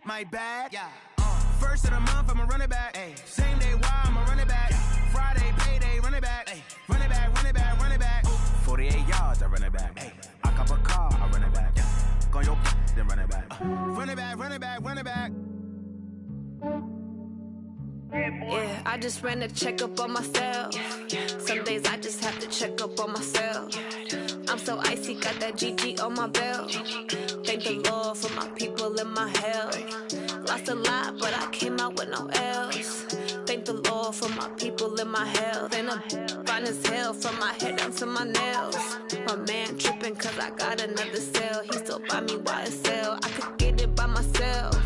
my bad. Yeah. First of the month, I'm a running back. Ay. Same day, why I'm a running back. Yeah. Friday, payday, running back. Ay. Running back, running back, running back. 48 yards, I run it back. Ay. I cop a car, I run it back. Yeah. Go your then run it back. Run it back, run it back, run it back. Yeah, I just ran a checkup on myself. Some days I just have to check up on myself. I'm so icy, got that GG on my belt. Thank the Lord for my people and my health. Lost a lot, but I came out with no L's. Thank the Lord for my people and my health. And I'm fine as hell from my head down to my nails. My man tripping cause I got another cell. He still buy me YSL. I could get it by myself.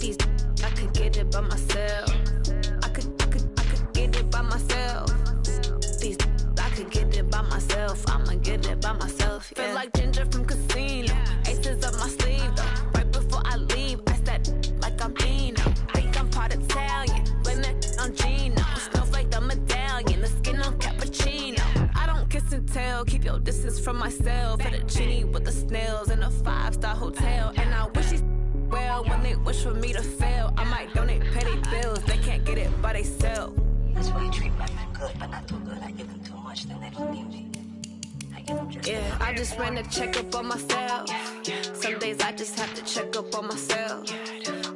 These I could get it by myself. I could get it by myself. These I could get it by myself. I'ma get it by myself. Yeah. Feel like Ginger from Casino. Aces up my sleeve though. Right before I leave, I said like I'm Dino. Think I'm part Italian. Blame that on Gino. Smells like the medallion. The skin on cappuccino. I don't kiss and tell. Keep your distance from myself. At a genie with the snails in a 5-star hotel. And I wish he's well when they wish for me to fail. I might donate petty bills. They can't get it by themselves. That's why you treat women good, but not too good. I give them too much, then they don't need me. I give them just yeah, I just ran a checkup on myself. Some days I just have to check up on myself.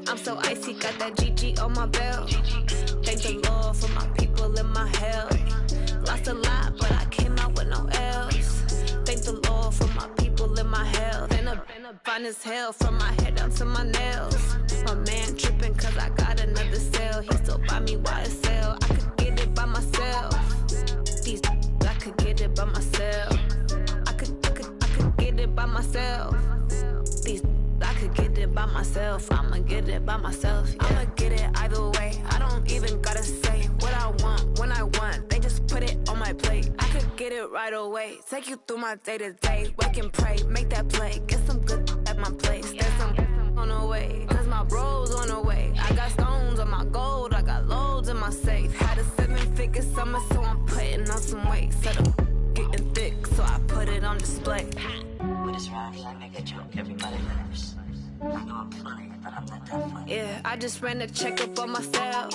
I'm so icy, got that GG on my belt. Thank the Lord for my people and my health. Lost a lot, but I came out with no L's. Thank the Lord for my people and my health. And I'm fine as hell from my head down to my nails. My man tripping cause I got another cell. He still buy me YSL. I could get it by myself. These I could get it by myself. I could get it by myself. These I could get it by myself. I'ma get it by myself. Yeah. I'ma get it either way. I don't even gotta say what I want when I want. They just put it on my plate. I could get it right away. Take you through my day to day. Wake and pray, make that play. Get some good at my place. There's some on the way, cause my bro's on the way. I got stones on my gold, I got loads in my safe. Had a 7-figure summer, so I'm putting on some weight. Set up getting thick, so I put it on display. With this round, I make a joke, everybody laughs. I know I'm funny, but I'm not that funny. Yeah, I just ran a checkup on myself.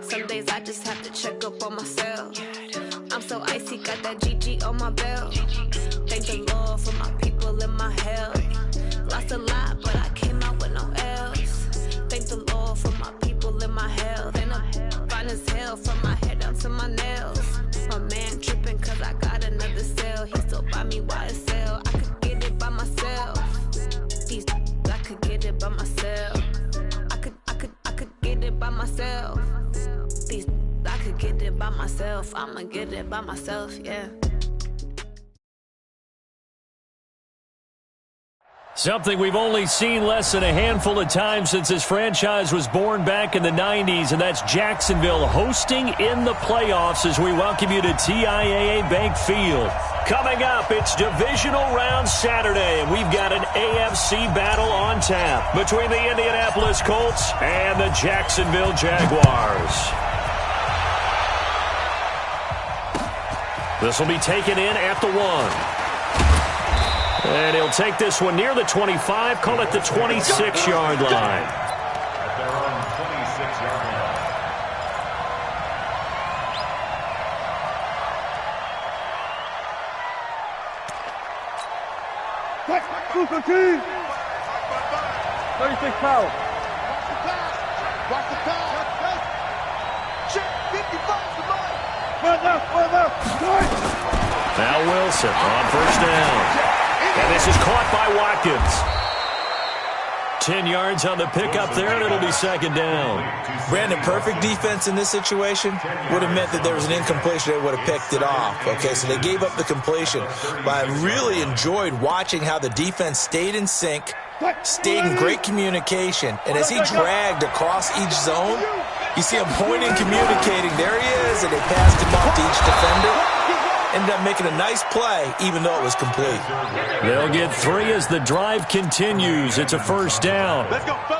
Some days I just have to check up on myself. I'm so icy, got that GG on my belt. Thank the Lord for my people and my health. Lost a lot, but I came out with no L's. Thank the Lord for my people and my health. And I'm fine as hell from my head down to my nails. My man tripping cause I got another cell. He still buy me YSL. I could get it by myself. These I could get it by myself. I could get it by myself. These I could get it by myself. I'ma get it by myself, yeah. Something we've only seen less than a handful of times since this franchise was born back in the 90s, and that's Jacksonville hosting in the playoffs as we welcome you to TIAA Bank Field. Coming up, it's Divisional Round Saturday, and we've got an AFC battle on tap between the Indianapolis Colts and the Jacksonville Jaguars. This will be taken in at the 1. And he'll take this one near the 25, call it the 26-yard line. At their own 26-yard line. Super team. 36 power. Watch the pass. Check 55 the line. Now Wilson on first down. And this is caught by Watkins. 10 yards on the pickup there, and it'll be second down. Brandon, perfect defense in this situation would have meant that there was an incompletion that would have picked it off. Okay, so they gave up the completion. But I really enjoyed watching how the defense stayed in sync, stayed in great communication, and as he dragged across each zone, you see him pointing, communicating. There he is, and they passed him off to each defender. Ended up making a nice play, even though it was complete. They'll get 3 as the drive continues. It's a first down.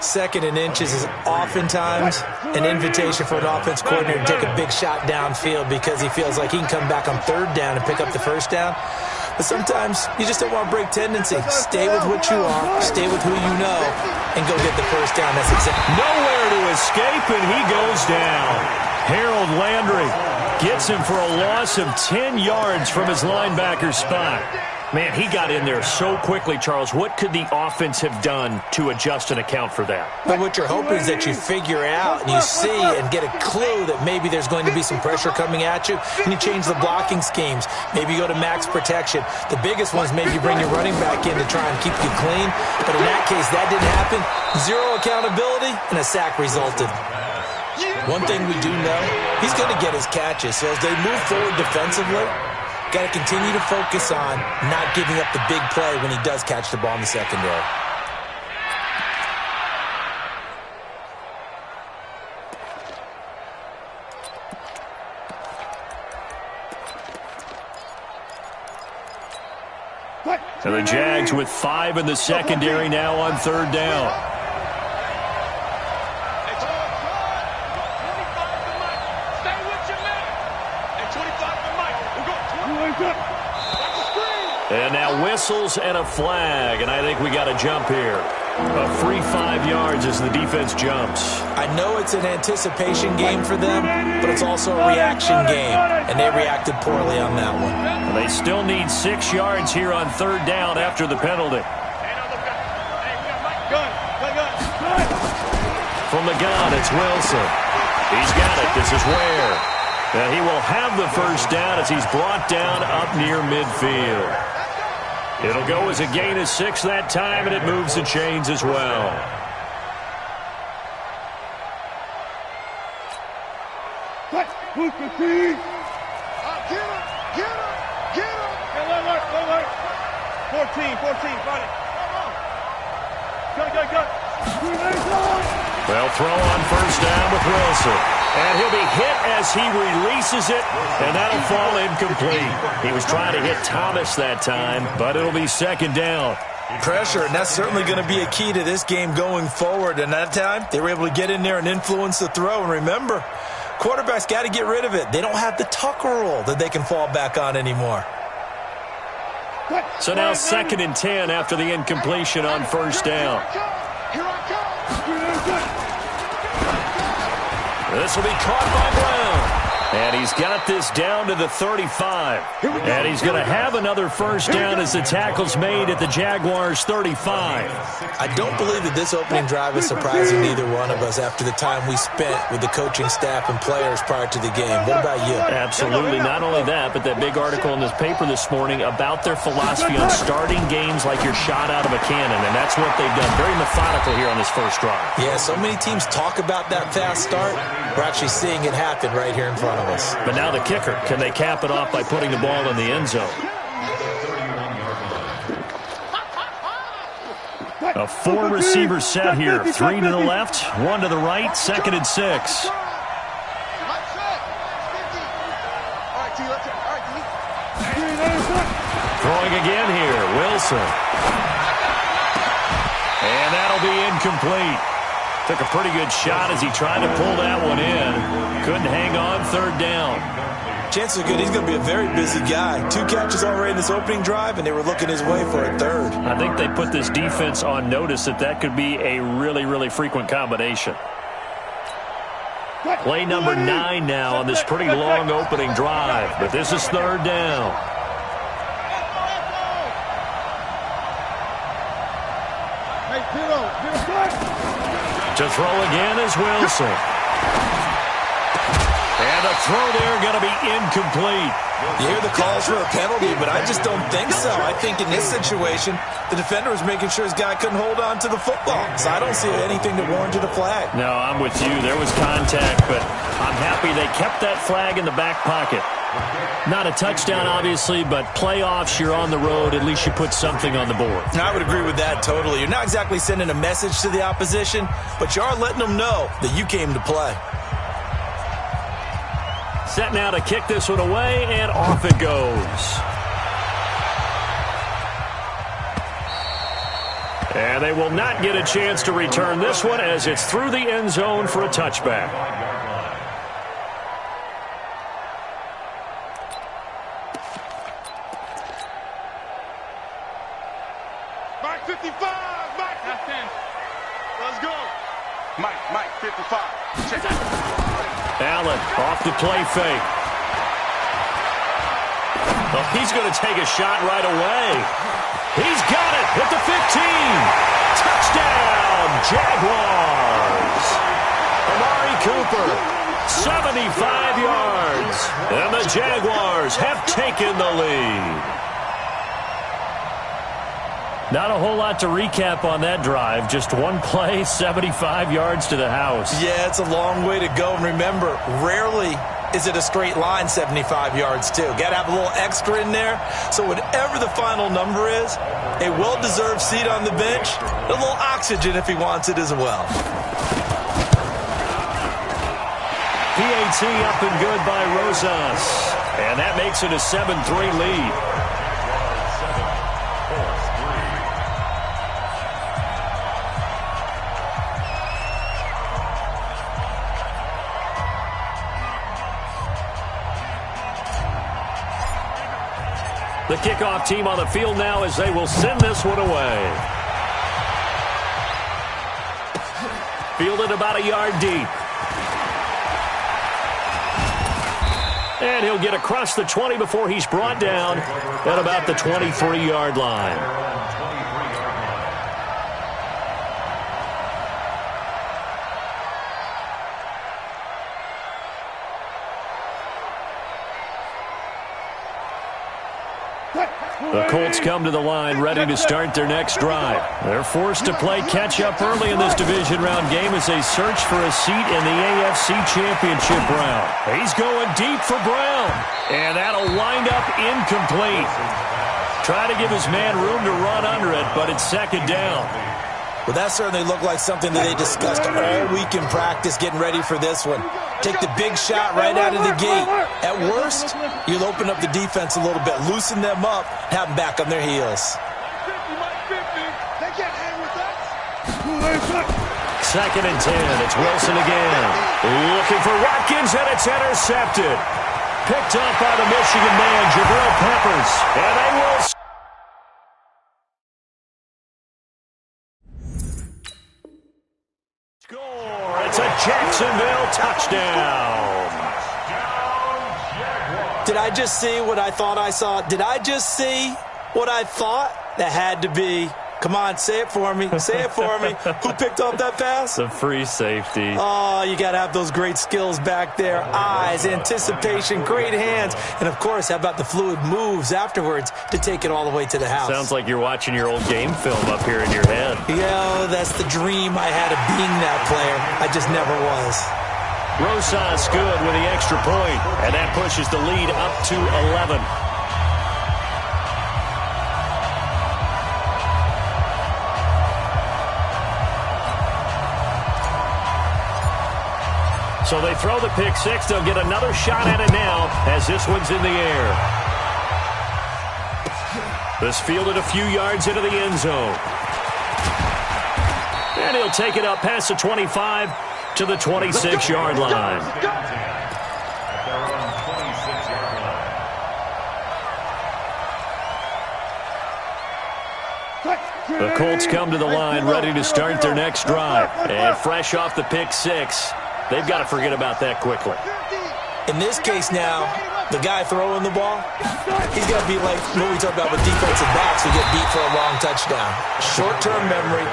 Second and inches is oftentimes an invitation for an offense coordinator to take a big shot downfield because he feels like he can come back on third down and pick up the first down. But sometimes you just don't want to break tendency. Stay with what you are, stay with who you know, and go get the first down. That's exactly. Nowhere to escape, and he goes down. Harold Landry gets him for a loss of 10 yards from his linebacker spot. Man, he got in there so quickly, Charles. What could the offense have done to adjust and account for that? But what you're hoping is that you figure out and you see and get a clue that maybe there's going to be some pressure coming at you, and you change the blocking schemes. Maybe you go to max protection. The biggest one is maybe you bring your running back in to try and keep you clean. But in that case, that didn't happen. Zero accountability, and a sack resulted. One thing we do know, he's going to get his catches. So as they move forward defensively, got to continue to focus on not giving up the big play when he does catch the ball in the secondary. And the Jags with 5 in the secondary now on third down. And now whistles and a flag, and I think we got a jump here. A free 5 yards as the defense jumps. I know it's an anticipation game for them, but it's also a reaction game, and they reacted poorly on that one. And they still need 6 yards here on third down after the penalty. From the gun, it's Wilson. He's got it. This is Ware. And he will have the first down as he's brought down up near midfield. It'll go as a gain of 6 that time, and it moves the chains as well. Get him! Get him! Go left. 14, fight it. Go. Well, throw on first down with Wilson. And he'll be hit as he releases it, and that'll fall incomplete. He was trying to hit Thomas that time, but it'll be second down. Pressure, and that's certainly going to be a key to this game going forward. And that time, they were able to get in there and influence the throw. And remember, quarterbacks got to get rid of it. They don't have the Tucker rule that they can fall back on anymore. So now 2nd and 10 after the incompletion on first down. This will be caught by Brown. And he's got this down to the 35. And he's going to have another first down as the tackle's made at the Jaguars' 35. I don't believe that this opening drive is surprising to either one of us after the time we spent with the coaching staff and players prior to the game. What about you? Absolutely. Not only that, but that big article in this paper this morning about their philosophy on starting games like you're shot out of a cannon. And that's what they've done. Very methodical here on this first drive. Yeah, so many teams talk about that fast start. We're actually seeing it happen right here in front of us. But now the kicker, can they cap it off by putting the ball in the end zone? A 4-receiver set here. 3 to the left, 1 to the right, 2nd and 6. Throwing again here, Wilson. And that'll be incomplete. Took a pretty good shot as he tried to pull that one in. Couldn't hang on, third down. Chances are good he's going to be a very busy guy. 2 catches already in this opening drive, and they were looking his way for a third. I think they put this defense on notice that could be a really, really frequent combination. Play number 9 now on this pretty long opening drive, but this is third down. To throw again is Wilson. And a throw there going to be incomplete. You hear the calls for a penalty, but I just don't think so. I think in this situation, the defender was making sure his guy couldn't hold on to the football. So I don't see anything that warranted a flag. No, I'm with you. There was contact, but I'm happy they kept that flag in the back pocket. Not a touchdown, obviously, but playoffs, you're on the road. At least you put something on the board. I would agree with that totally. You're not exactly sending a message to the opposition, but you are letting them know that you came to play. Set now to kick this one away, and off it goes. And they will not get a chance to return this one as it's through the end zone for a touchback. Mike. That's 10. Let's go. Mike, 55. Check it. Allen off the play fake. Oh, he's going to take a shot right away. He's got it at the 15. Touchdown, Jaguars. Amari Cooper, 75 yards. And the Jaguars have taken the lead. Not a whole lot to recap on that drive. Just one play, 75 yards to the house. Yeah, it's a long way to go. And remember, rarely is it a straight line 75 yards, too. Got to have a little extra in there. So whatever the final number is, a well-deserved seat on the bench, a little oxygen if he wants it as well. PAT up and good by Rosas. And that makes it a 7-3 lead. The kickoff team on the field now as they will send this one away. Fielded about a yard deep. And he'll get across the 20 before he's brought down at about the 23-yard line. The Colts come to the line ready to start their next drive. They're forced to play catch-up early in this division round game as they search for a seat in the AFC Championship round. He's going deep for Brown, and that'll wind up incomplete. Try to give his man room to run under it, but it's second down. Well, that certainly looked like something that they discussed all week in practice getting ready for this one. Take the big shot right out of the gate. At worst, you'll open up the defense a little bit, loosen them up, have them back on their heels. Second and 10. It's Wilson again. Looking for Watkins, and it's intercepted. Picked up by the Michigan man, Jabril Peppers. And they will score. It's a Jacksonville touchdown. Did I just see what I thought I saw? Did I just see what I thought? That had to be. Come on, say it for me. Say it for me. Who picked up that pass? The free safety. Oh, you got to have those great skills back there. Eyes, anticipation, great hands. And, of course, how about the fluid moves afterwards to take it all the way to the house? Sounds like you're watching your old game film up here in your head. Yeah, that's the dream I had of being that player. I just never was. Rosas good with the extra point, and that pushes the lead up to 11. So they throw the pick six. They'll get another shot at it now as this one's in the air. This fielded a few yards into the end zone. And he'll take it up past the 25 to the 26-yard line. The Colts come to the line ready to start their next drive. And fresh off the pick six, they've got to forget about that quickly. In this case now, the guy throwing the ball, he's got to be like what we talked about with defensive backs who get beat for a long touchdown. Short-term memory,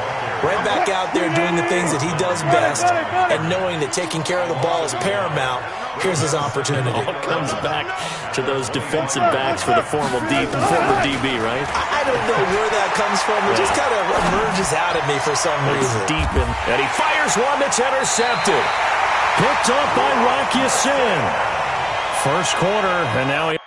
right back out there doing the things that he does best, and knowing that taking care of the ball is paramount. Here's his opportunity. It all comes back to those defensive backs for the former DB, right? I don't know where that comes from. It just kind of emerges out of me for some reason. Deep in, and he fires one that's intercepted. Picked up by Rock Ya-Sin. First quarter, and now he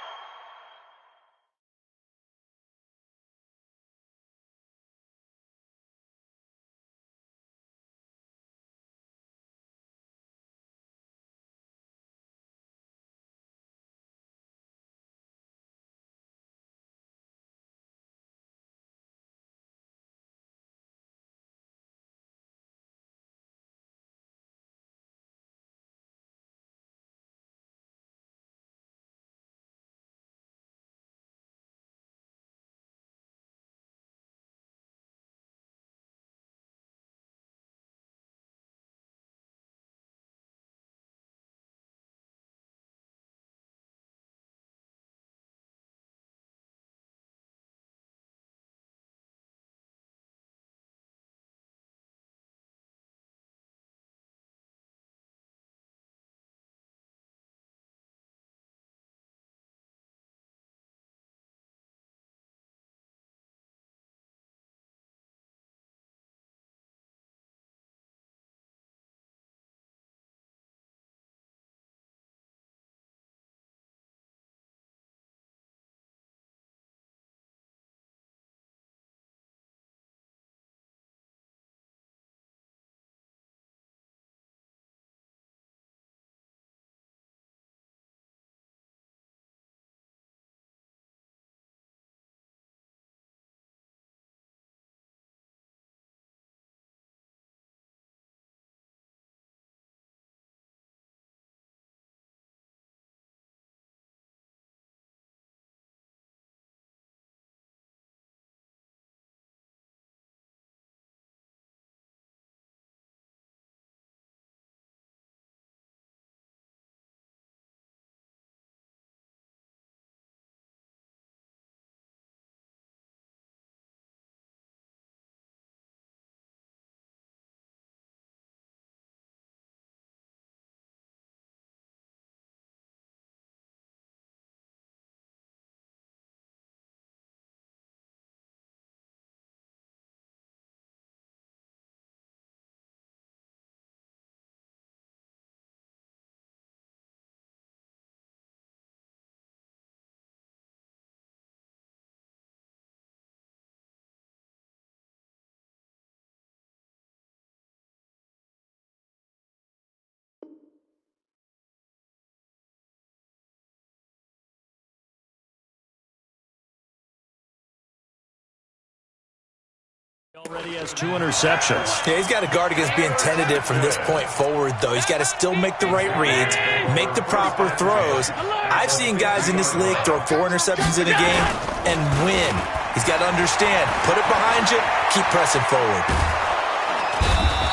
Already has 2 interceptions. Yeah, he's got to guard against being tentative from this point forward, though. He's got to still make the right reads, make the proper throws. I've seen guys in this league throw 4 interceptions in a game and win. He's got to understand, put it behind you, keep pressing forward.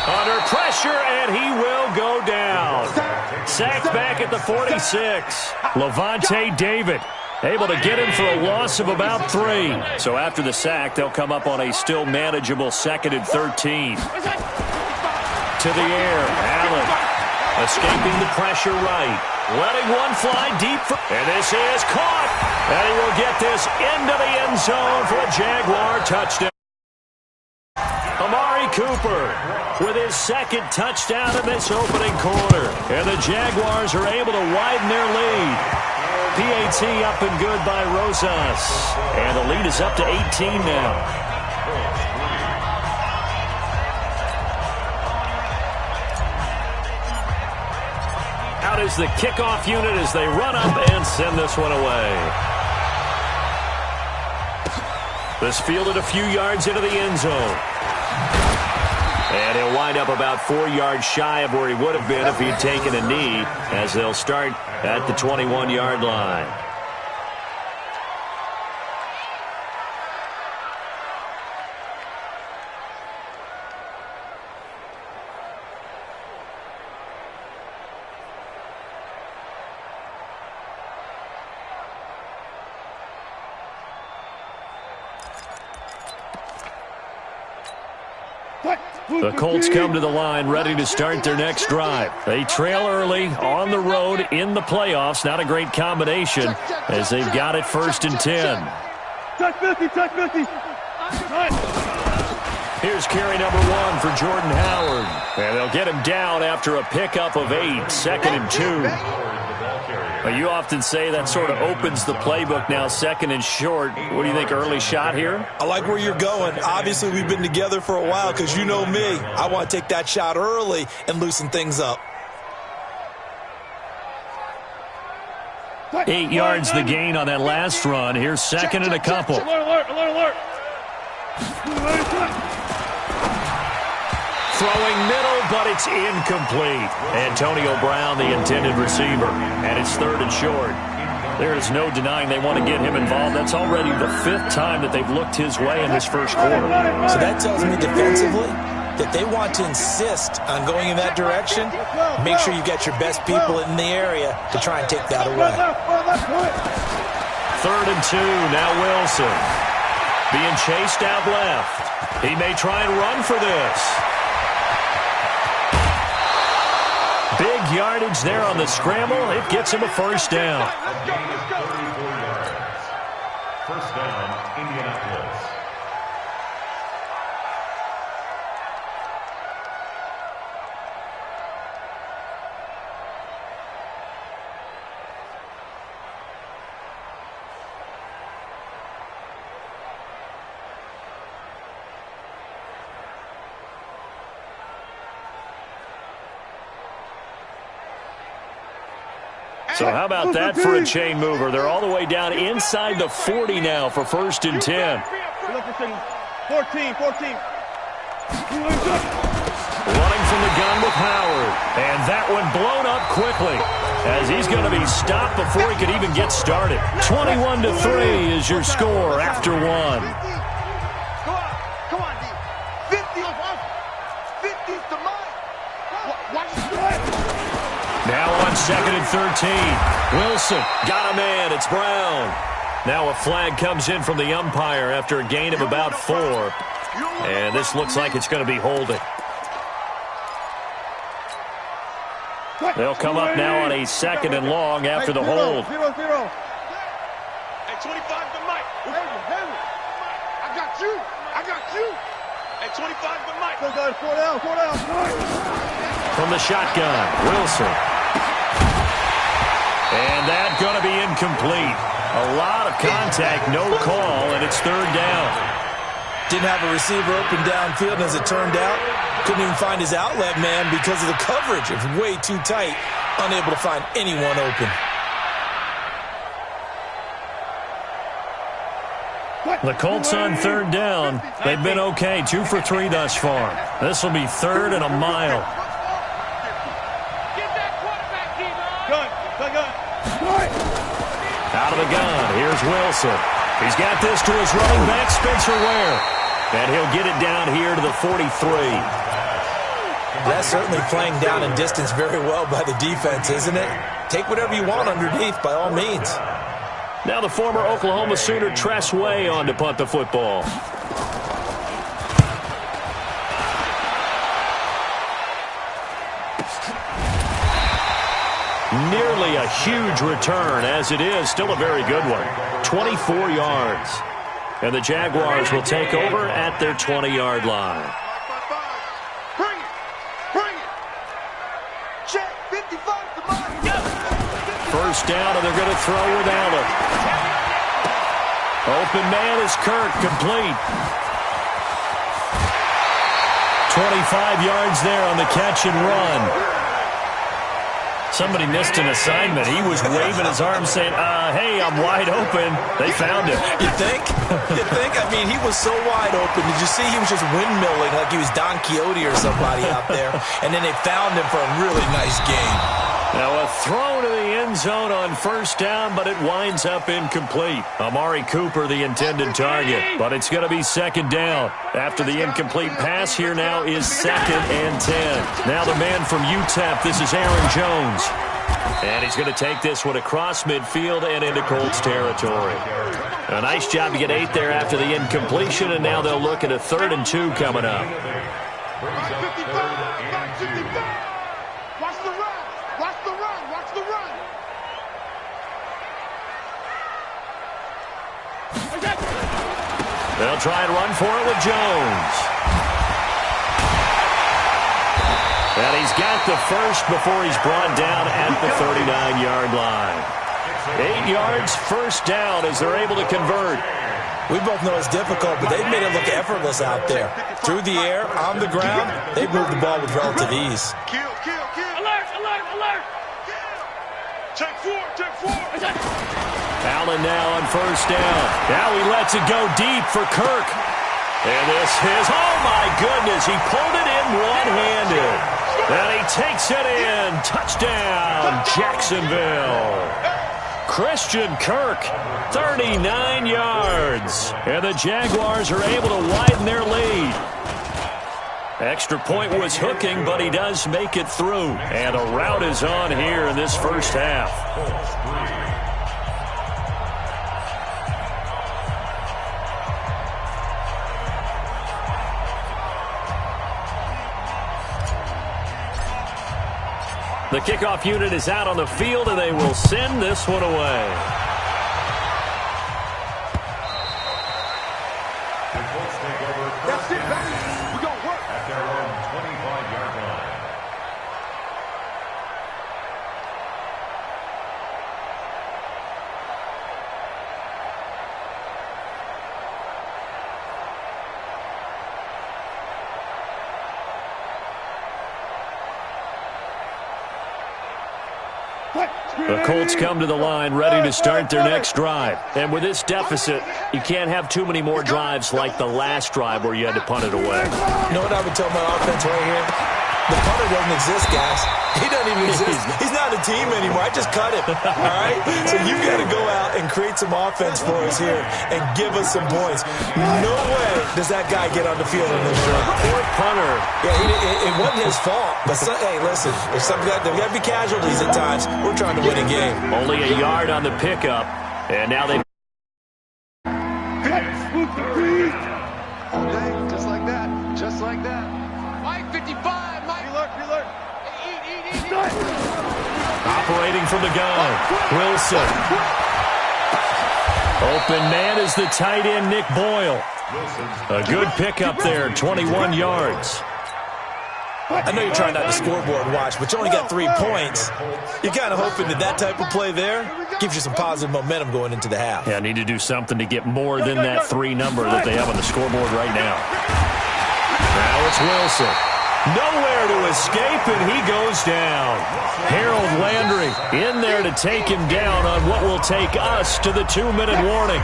Under pressure, and he will go down. Sacked back at the 46. Levante David able to get him for a loss of about 3. So after the sack, they'll come up on a still manageable 2nd and 13. To the air, Allen escaping the pressure right. Letting one fly deep. And this is caught. And he will get this into the end zone for a Jaguar touchdown. Amari Cooper with his 2nd touchdown in this opening quarter. And the Jaguars are able to widen their lead. PAT up and good by Rosas. And the lead is up to 18 now. Out is the kickoff unit as they run up and send this one away. This fielded a few yards into the end zone. And he'll wind up about 4 yards shy of where he would have been if he'd taken a knee, as they'll start at the 21-yard line. The Colts come to the line ready to start their next drive. They trail early on the road in the playoffs. Not a great combination as they've got it 1st and 10. Touch 50, touch 50. Here's carry number 1 for Jordan Howard. And they'll get him down after a pickup of 8, 2nd and 2. You often say that sort of opens the playbook now, 2nd and short. What do you think, early shot here? I like where you're going. Obviously, we've been together for a while because you know me. I want to take that shot early and loosen things up. 8 yards the gain on that last run. Here's 2nd and a couple. Alert. Throwing middle, but it's incomplete. Antonio Brown, the intended receiver. And it's 3rd and short. There is no denying they want to get him involved. That's already the 5th time that they've looked his way in this first quarter. So that tells me defensively that they want to insist on going in that direction. Make sure you get your best people in the area to try and take that away. 3rd and 2, now Wilson. Being chased out left. He may try and run for this. Big yardage there on the scramble. It gets him a 1st down. First down, Indianapolis. So how about that for a chain mover? They're all the way down inside the 40 now for 1st and 10. 14. Running from the gun with Howard. And that one blown up quickly as he's going to be stopped before he could even get started. 21-3 is your score after 1. Come on, D. 50's the mine. Watch it. Now on 2nd and 13. Wilson got a man. It's Brown. Now a flag comes in from the umpire after a gain of about 4. And this looks like it's going to be holding. They'll come up now on a 2nd and long after the hold. 0-0. Hey, 25 to Mike. I got you. Hey, 25 to Mike. 4 down. From the shotgun, Wilson. And that's going to be incomplete. A lot of contact, no call, and it's 3rd down. Didn't have a receiver open downfield, and as it turned out, couldn't even find his outlet man because of the coverage. It was way too tight, unable to find anyone open. The Colts on third down. They've been okay, 2 for 3 thus far. This will be 3rd and a mile. Out of the gun, here's Wilson. He's got this to his running back, Spencer Ware. And he'll get it down here to the 43. That's certainly playing down in distance very well by the defense, isn't it? Take whatever you want underneath, by all means. Now the former Oklahoma Sooner Tress Way on to punt the football. Nearly a huge return, as it is still a very good one. 24 yards. And the Jaguars will take over at their 20-yard line. Bring it! Bring it! Check! 55 to mine! First down, and they're going to throw with Allen. Open man is Kirk, complete. 25 yards there on the catch and run. Somebody missed an assignment. He was waving his arm saying, hey, I'm wide open. They found him. You think? You think? I mean, he was so wide open. Did you see he was just windmilling like he was Don Quixote or somebody out there? And then they found him for a really nice game. Now a throw to the end zone on first down, but it winds up incomplete. Amari Cooper, the intended target, but it's going to be second down. After the incomplete pass, here now is 2nd and 10. Now the man from UTEP, this is Aaron Jones. And he's going to take this one across midfield and into Colts territory. A nice job to get 8 there after the incompletion, and now they'll look at a 3rd and 2 coming up. They'll try and run for it with Jones. And he's got the first before he's brought down at the 39-yard line. 8 yards, first down as they're able to convert. We both know it's difficult, but they've made it look effortless out there. Through the air, on the ground, they've moved the ball with relative ease. Kill, kill, kill. Alert, alert, alert. Take 4, take 4. Allen now on first down. Now he lets it go deep for Kirk. And this is, oh my goodness, he pulled it in one-handed. And he takes it in. Touchdown, Jacksonville. Christian Kirk, 39 yards. And the Jaguars are able to widen their lead. Extra point was hooking, but he does make it through. And a rout is on here in this first half. The kickoff unit is out on the field, and they will send this one away. That's it, baby. We're going to work. At their own 25-yard line. The Colts come to the line ready to start their next drive. And with this deficit, you can't have too many more drives like the last drive where you had to punt it away. You know what I would tell my offense right here? The punter doesn't exist, guys. He doesn't even exist. He's not a team anymore. I just cut him, all right? So you've got to go out and create some offense for us here and give us some points. No way does that guy get on the field in this run. Poor punter. Yeah, it wasn't his fault. But, hey, listen, there's got to be casualties at times. We're trying to win a game. Only a yard on the pickup, and now they... Just like that. Just like that. Mike 55. Reload. Eat. Operating from the gun, Wilson. Open man is the tight end, Nick Boyle. A good pickup there, 21 yards. I know you're trying not to scoreboard watch, but you only got 3 points. You're kind of hoping that type of play there gives you some positive momentum going into the half. Yeah, need to do something to get more than that 3 number that they have on the scoreboard right now. Now it's Wilson. Nowhere to escape, and he goes down. Harold Landry in there to take him down on what will take us to the 2-minute warning.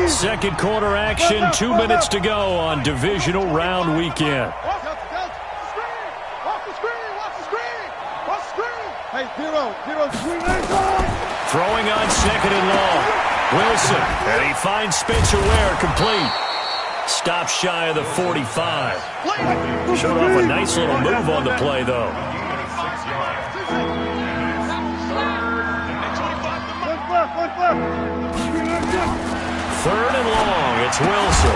Second quarter action, 2 minutes to go on Divisional Round Weekend. Throwing on second and long. Wilson, and he finds Spencer Ware complete. Stop shy of the 45. Showed off a nice little move on the play, though. Third and long. It's Wilson.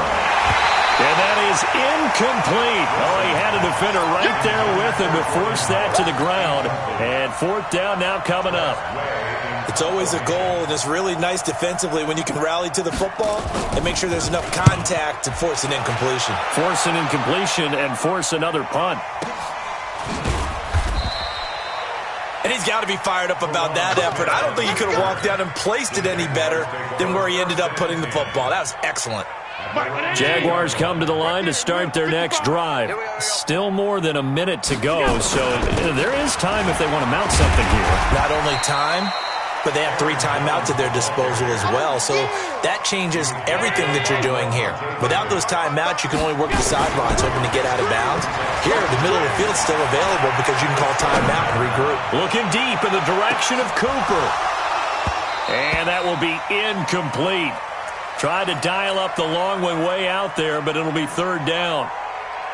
And that is incomplete. Oh, he had a defender right there with him to force that to the ground. And fourth down now coming up. It's always a goal, and it's really nice defensively when you can rally to the football and make sure there's enough contact to force an incompletion. Force an incompletion and force another punt. And he's got to be fired up about that effort. I don't think he could have walked down and placed it any better than where he ended up putting the football. That was excellent. Jaguars come to the line to start their next drive. Still more than a minute to go, so there is time if they want to mount something here. Not only time, but they have 3 timeouts at their disposal as well, so that changes everything that you're doing here. Without those timeouts, you can only work the sidelines, hoping to get out of bounds. Here, the middle of the field is still available because you can call timeout and regroup. Looking deep in the direction of Cooper. And that will be incomplete. Tried to dial up the long one way out there, but it'll be third down.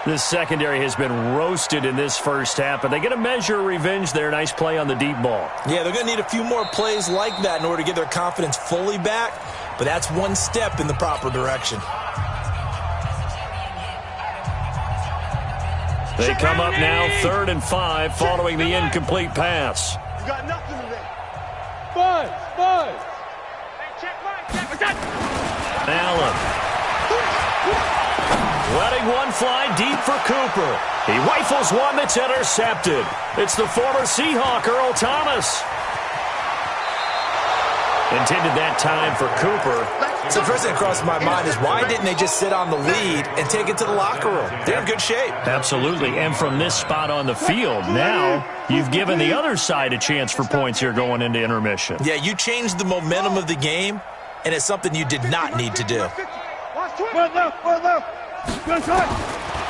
This secondary has been roasted in this first half, but they get a measure of revenge there. Nice play on the deep ball. Yeah, they're going to need a few more plays like that in order to get their confidence fully back, but that's one step in the proper direction. They come up now, 3rd and 5, following the incomplete pass. You got nothing today. Five. Allen. Letting one fly deep for Cooper. He rifles one that's intercepted. It's the former Seahawk, Earl Thomas. Intended that time for Cooper. So the first thing that crossed my mind is why didn't they just sit on the lead and take it to the locker room? They're in good shape. Absolutely, and from this spot on the field, now you've given the other side a chance for points here going into intermission. Yeah, you changed the momentum of the game, and it's something you did not need to do.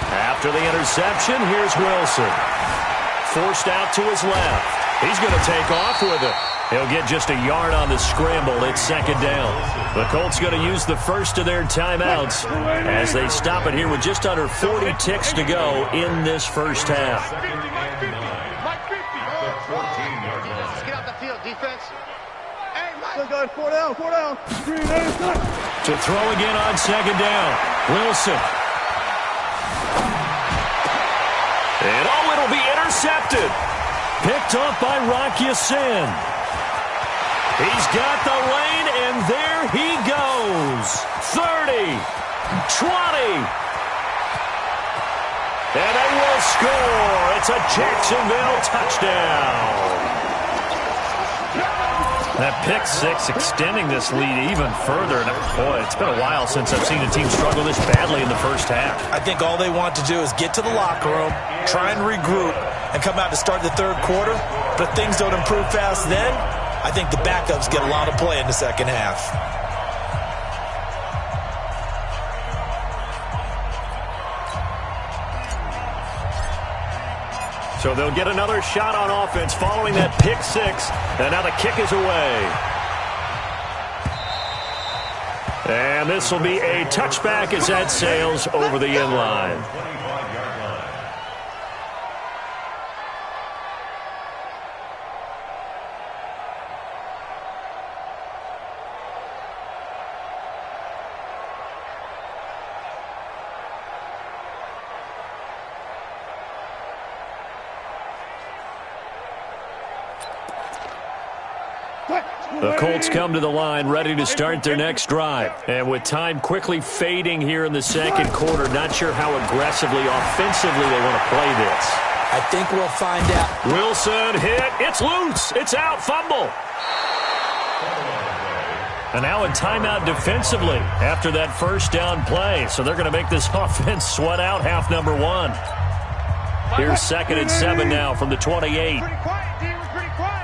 After the interception, here's Wilson. Forced out to his left. He's going to take off with it. He'll get just a yard on the scramble. It's second down. The Colts going to use the first of their timeouts as they stop it here with just under 40 ticks to go in this first half. Get out the field, defense. To throw again on second down. Wilson. And it'll be intercepted. Picked off by Rock Ya-Sin. He's got the lane, and there he goes. 30, 20. And they will score. It's a Jacksonville touchdown. That pick six extending this lead even further. And boy, it's been a while since I've seen a team struggle this badly in the first half. I think all they want to do is get to the locker room, try and regroup, and come out to start the third quarter. But if things don't improve fast then, I think the backups get a lot of play in the second half. So they'll get another shot on offense following that pick six. And now the kick is away. And this will be a touchback as that sails over the end line. The Colts come to the line ready to start their next drive. And with time quickly fading here in the second quarter, not sure how aggressively, offensively they want to play this. I think we'll find out. Wilson hit. It's loose. It's out. Fumble. And now a timeout defensively after that first down play. So they're going to make this offense sweat out half number one. Here's 2nd and 7 now from the 28. Pretty quiet, D. We're pretty quiet.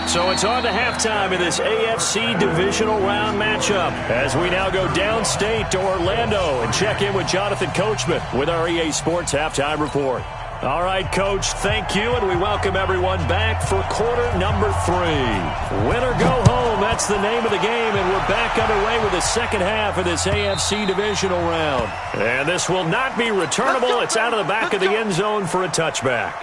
So it's on to halftime in this AFC Divisional Round matchup as we now go downstate to Orlando and check in with Jonathan Coachman with our EA Sports Halftime Report. All right, Coach, thank you, and we welcome everyone back for quarter number 3. Win or go home, that's the name of the game, and we're back underway with the second half of this AFC Divisional Round. And this will not be returnable. It's out of the back of the end zone for a touchback.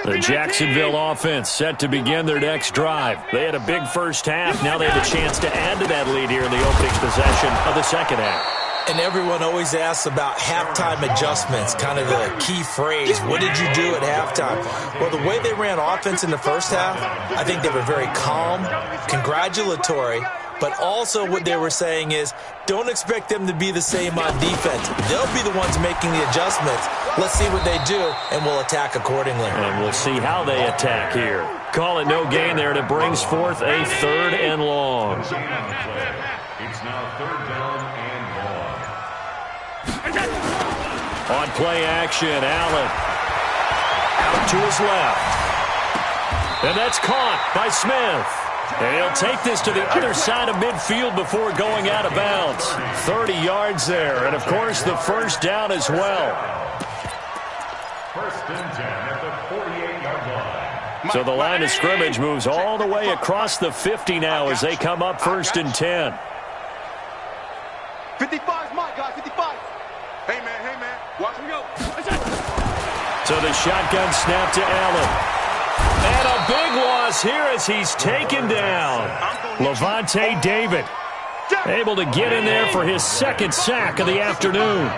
The Jacksonville offense set to begin their next drive. They had a big first half. Now they have a chance to add to that lead here in the opening possession of the second half. And everyone always asks about halftime adjustments, kind of the key phrase. What did you do at halftime? Well, the way they ran offense in the first half, I think they were very calm, congratulatory, but also what they were saying is don't expect them to be the same on defense. They'll be the ones making the adjustments. Let's see what they do, and we'll attack accordingly. And we'll see how they attack here. Call it no gain there, and it brings forth a 3rd and long. It's now 3rd down and long. On play action, Allen out to his left. And that's caught by Smith. And he'll take this to the other side of midfield before going out of bounds. 30 yards there, and of course the first down as well. 1st and 10 at the 48-yard line. So the line of scrimmage moves all the way across the 50 now as they come up 1st and 10. 55's my guy, 55. Hey, man, watch him go. So the shotgun snap to Allen. And a big loss here as he's taken down. Levante David able to get in there for his 2nd sack of the afternoon.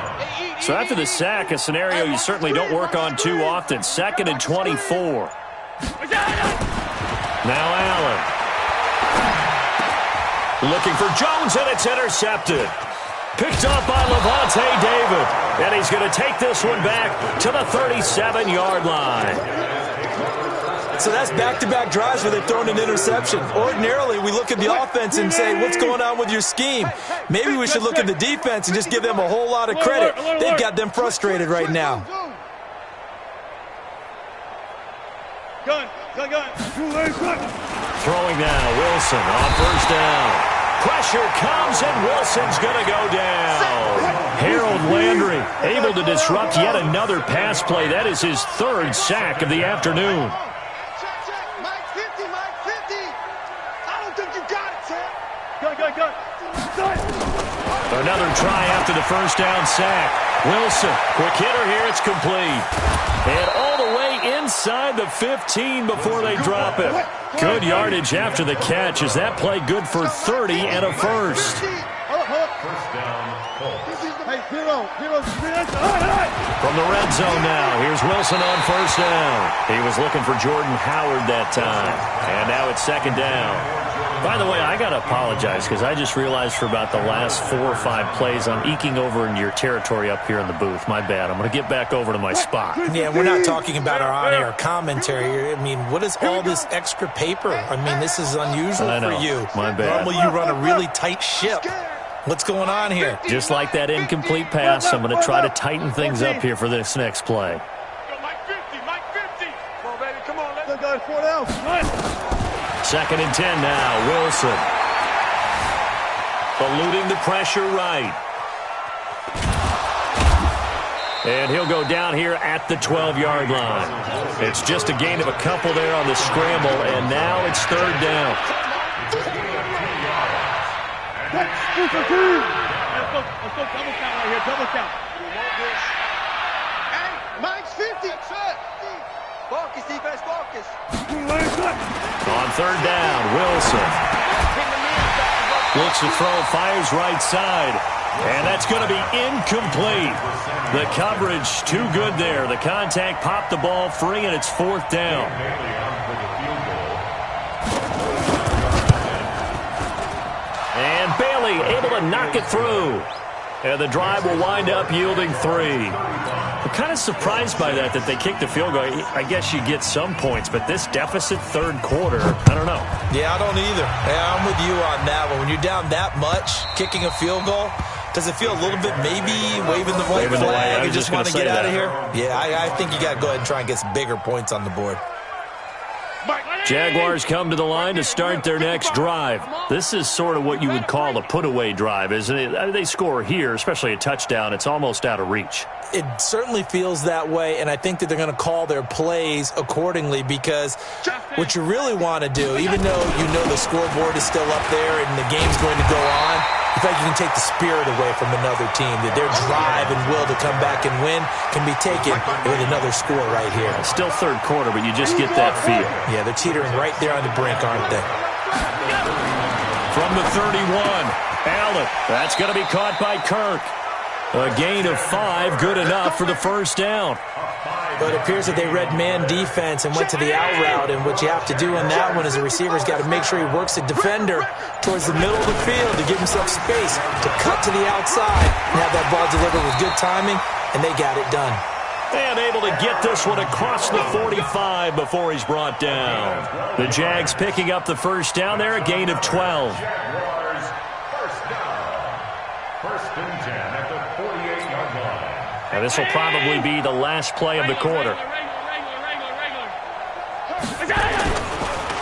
So after the sack, a scenario you certainly don't work on too often. 2nd and 24. Now Allen. Looking for Jones, and it's intercepted. Picked up by Levante David. And he's going to take this one back to the 37-yard line. So that's back-to-back drives where they've thrown an interception. Ordinarily, we look at the offense and say, what's going on with your scheme? Maybe we should look at the defense and just give them a whole lot of credit. They've got them frustrated right now. Gun. Throwing now, Wilson on 1st down. Pressure comes, and Wilson's going to go down. Harold Landry able to disrupt yet another pass play. That is his 3rd sack of the afternoon. Another try after the first down sack. Wilson, quick hitter here, it's complete. And all the way inside the 15 before they drop it. Good yardage after the catch. Is that play good for 30 and a first? 1st down, Colts. From the red zone now, here's Wilson on 1st down. He was looking for Jordan Howard that time. And now it's 2nd down. By the way, I got to apologize because I just realized for about the last 4 or 5 plays I'm eking over into your territory up here in the booth. My bad. I'm going to get back over to my spot. Yeah, we're not talking about our on-air commentary. I mean, what is all this extra paper? I mean, this is unusual for you. My bad. Normally you run a really tight ship. What's going on here? Just like that incomplete pass, I'm going to try to tighten things up here for this next play. Mike 50. Come on, baby, come on. Let's go. 4 down. 2nd and 10 now, Wilson. Eluding the pressure right. And he'll go down here at the 12-yard line. It's just a gain of a couple there on the scramble, and now it's 3rd down. Let's go double count right here, double count. Hey, Mike's 50. Focus, defense, focus. On 3rd down, Wilson. Looks to throw, fires right side. And that's going to be incomplete. The coverage too good there. The contact popped the ball free, and it's 4th down. And Bailey able to knock it through. And the drive will wind up yielding 3. I'm kind of surprised by that they kicked the field goal. I guess you get some points, but this deficit third quarter, I don't know. Yeah, I don't either. Yeah, I'm with you on that one. When you're down that much, kicking a field goal, does it feel a little bit maybe waving the white flag and just want to get out of here? Yeah, I think you got to go ahead and try and get some bigger points on the board. Jaguars come to the line to start their next drive. This is sort of what you would call a put-away drive, isn't it? They score here, especially a touchdown. It's almost out of reach. It certainly feels that way, and I think that they're going to call their plays accordingly because what you really want to do, even though you know the scoreboard is still up there and the game's going to go on, you feel like you can take the spirit away from another team, that their drive and will to come back and win can be taken with another score right here. It's still third quarter, but you just get that feel. Yeah, they're teetering right there on the brink, aren't they? From the 31, Allen. That's going to be caught by Kirk. A gain of 5, good enough for the first down. But it appears that they read man defense and went to the out route, and what you have to do on that one is the receiver's got to make sure he works the defender towards the middle of the field to give himself space to cut to the outside and have that ball delivered with good timing, and they got it done. And able to get this one across the 45 before he's brought down. The Jags picking up the first down there, a gain of 12. First and 10 at the 48-yard line. And this will probably be the last play of the quarter.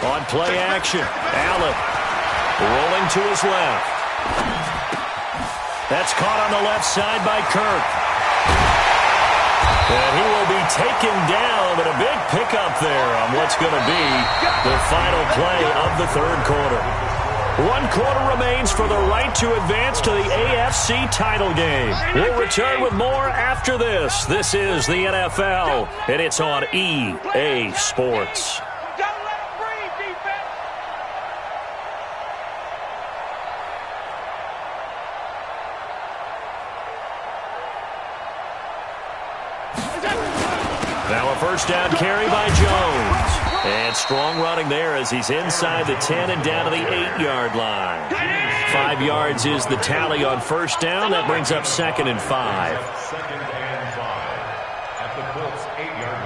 On play action, Allen rolling to his left. That's caught on the left side by Kirk. And he will be taken down, but a big pickup there on what's going to be the final play of the third quarter. 1 quarter remains for the right to advance to the AFC title game. We'll return with more after this. This is the NFL, and it's on EA Sports. Now a first down carry by Jones. And strong running there as he's inside the 10 and down to the 8-yard line. 5 yards is the tally on first down. That brings up 2nd and 5. 2nd and 5 at the Colts 8-yard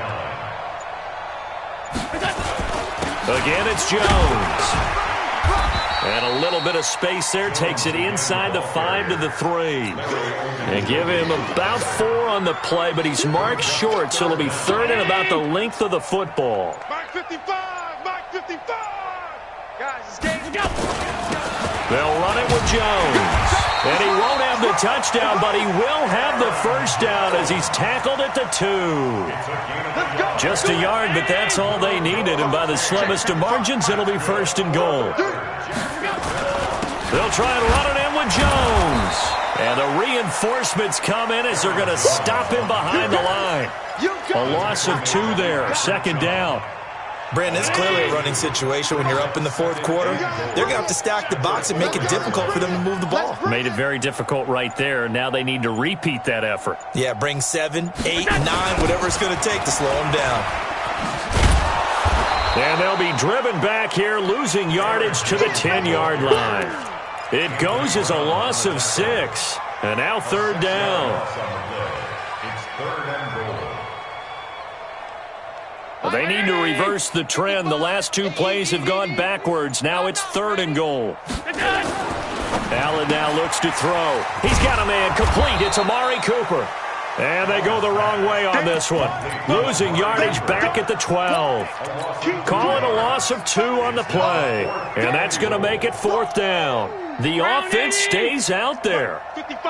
line. Again, it's Jones. And a little bit of space there. Takes it inside the 5 to the 3. And give him about 4 on the play, but he's marked short, so it'll be 3rd and about the length of the football. Mark 55! Mark 55! Guys, this game's go! They'll run it with Jones. And he won't have the touchdown, but he will have the first down as he's tackled at the 2. Just a yard, but that's all they needed. And by the slimmest of margins, it'll be 1st and goal. They'll try and run it in with Jones. And the reinforcements come in as they're going to stop him behind the line. A loss of 2 there, 2nd down. Brandon, it's clearly a running situation when you're up in the 4th quarter. They're going to have to stack the box and make it difficult for them to move the ball. Made it very difficult right there. Now they need to repeat that effort. Yeah, bring 7, 8, 9, whatever it's going to take to slow them down. And they'll be driven back here, losing yardage to the 10-yard line. It goes as a loss of 6. And now 3rd down. It's 3rd and goal. They need to reverse the trend. The last 2 plays have gone backwards. Now it's 3rd and goal. Allen now looks to throw. He's got a man complete. It's Amari Cooper. And they go the wrong way on this one. Losing yardage back at the 12. Calling a loss of 2 on the play. And that's going to make it 4th down. The offense stays out there.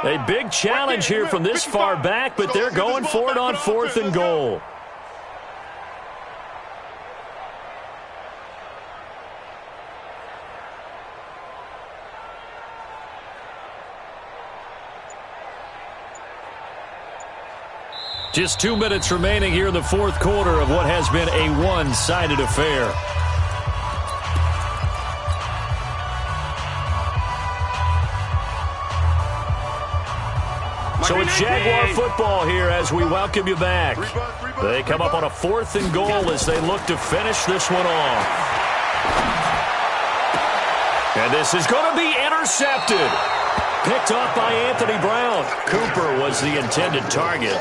A big challenge here from this far back, but they're going for it on 4th and goal. Just 2 minutes remaining here in the 4th quarter of what has been a one-sided affair. So it's Jaguar football here as we welcome you back. They come up on a 4th and goal as they look to finish this one off. And this is going to be intercepted. intercepted. Picked off by Anthony Brown. Cooper was the intended target.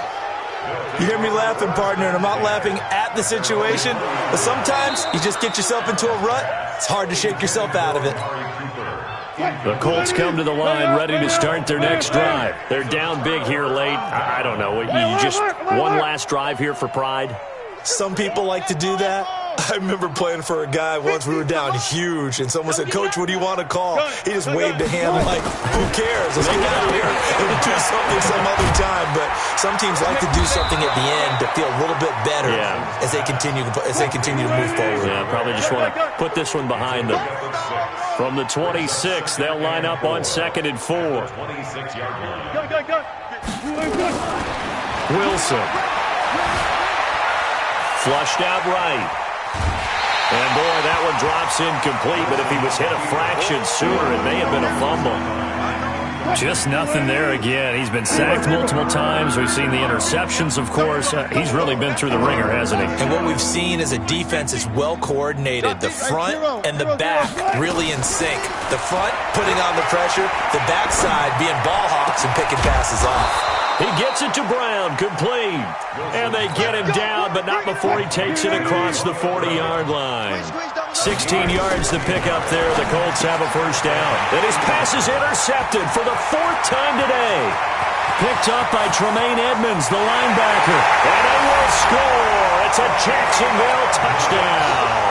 You hear me laughing, partner, and I'm not laughing at the situation, but sometimes you just get yourself into a rut. It's hard to shake yourself out of it. The Colts come to the line ready to start their next drive. They're down big here late. I don't know. You just one last drive here for pride? Some people like to do that. I remember playing for a guy once. We were down huge, and someone said, "Coach, what do you want to call?" He just waved a hand like, "Who cares? Let's get out of here and do something some other time." But some teams like to do something at the end to feel a little bit better as they continue to move forward. Yeah, probably just want to put this one behind them. From the 26, they'll line up on 2nd and 4. Wilson. Flushed out right. And, boy, that one drops incomplete, but if he was hit a fraction sooner, it may have been a fumble. Just nothing there again. He's been sacked multiple times. We've seen the interceptions, of course. He's really been through the ringer, hasn't he? And what we've seen is a defense is well coordinated. The front and the back really in sync. The front putting on the pressure, the backside being ball hawks and picking passes off. He gets it to Brown, complete. And they get him down, but not before he takes it across the 40-yard line. 16 yards to pick up there. The Colts have a first down. And his pass is intercepted for the 4th time today. Picked up by Tremaine Edmonds, the linebacker. And they will score. It's a Jacksonville touchdown.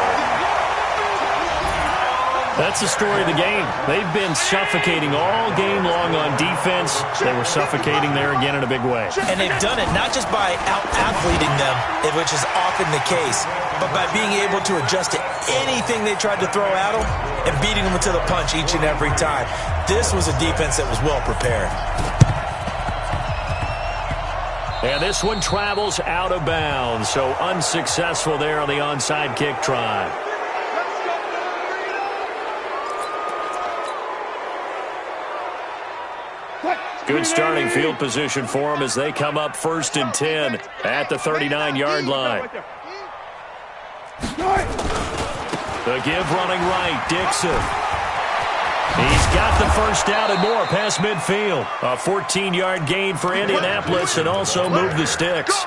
That's the story of the game. They've been suffocating all game long on defense. They were suffocating there again in a big way. And they've done it not just by out-athleting them, which is often the case, but by being able to adjust to anything they tried to throw at them and beating them to the punch each and every time. This was a defense that was well prepared. And this one travels out of bounds, so unsuccessful there on the onside kick try. Good starting field position for them as they come up 1st and 10 at the 39-yard line. The give running right, Dixon. He's got the first down and more past midfield. A 14-yard gain for Indianapolis and also moved the sticks.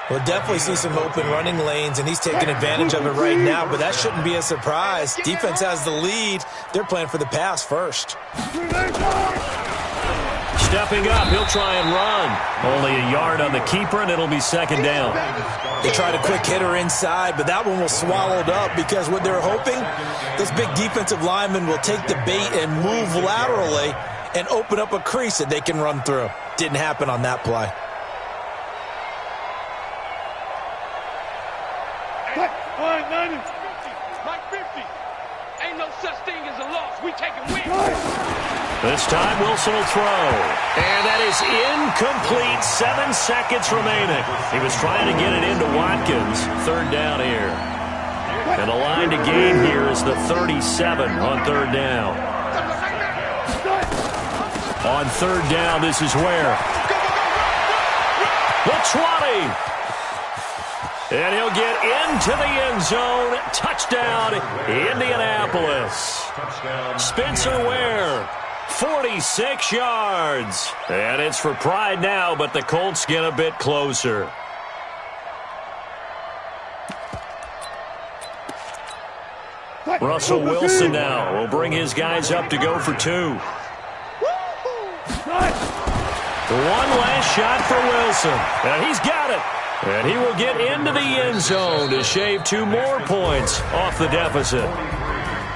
We'll definitely see some open running lanes, and he's taking advantage of it right now, but that shouldn't be a surprise. Defense has the lead. They're playing for the pass first. Stepping up, he'll try and run. Only a yard on the keeper, and it'll be 2nd down. They tried a quick hitter inside, but that one was swallowed up because what they're hoping, this big defensive lineman will take the bait and move laterally and open up a crease that they can run through. Didn't happen on that play. Mike 50. Ain't no such thing as a loss. We taking wins. This time Wilson will throw. And that is incomplete. 7 seconds remaining. He was trying to get it into Watkins. 3rd down here. And the line to gain here is the 37 on 3rd down. On 3rd down, this is where? The 20. And he'll get into the end zone. Touchdown, Indianapolis. Spencer Ware. 46 yards. And it's for pride now, but the Colts get a bit closer. Russell Wilson now will bring his guys up to go for 2. One last shot for Wilson. And he's got it. And he will get into the end zone to shave 2 more points off the deficit.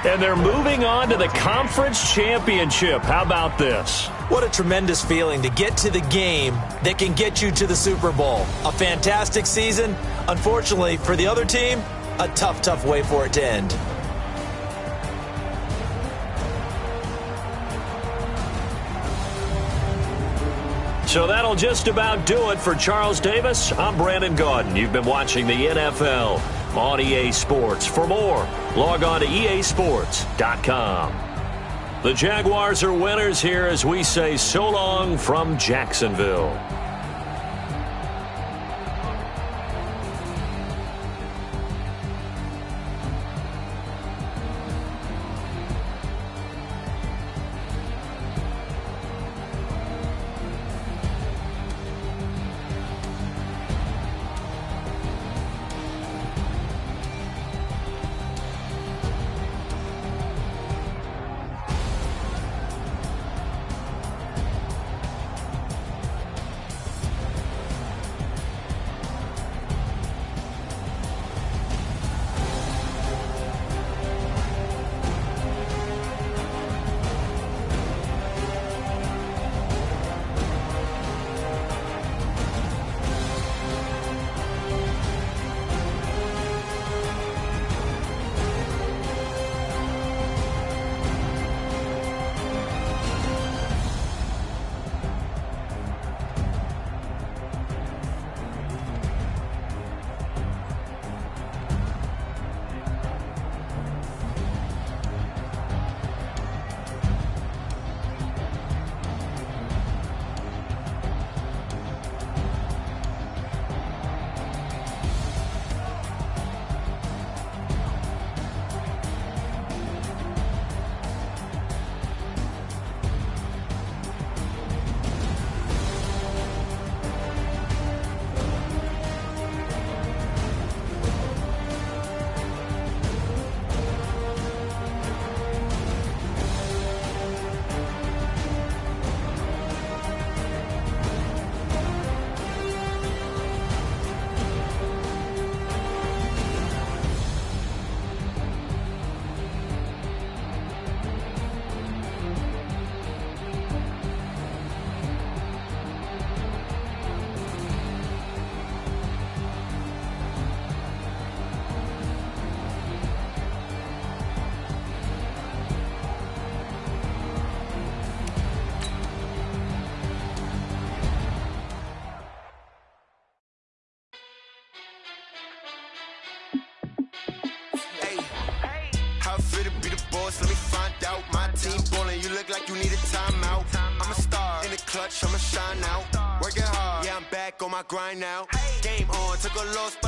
And they're moving on to the conference championship. How about this? What a tremendous feeling to get to the game that can get you to the Super Bowl. A fantastic season. Unfortunately, for the other team, a tough, tough way for it to end. So that'll just about do it for Charles Davis. I'm Brandon Gaudin. You've been watching the NFL on EA Sports. For more, log on to easports.com. The Jaguars are winners here as we say so long from Jacksonville. clutch, I'ma shine out. Working hard, yeah, I'm back on my grind now. Game on, took a loss, but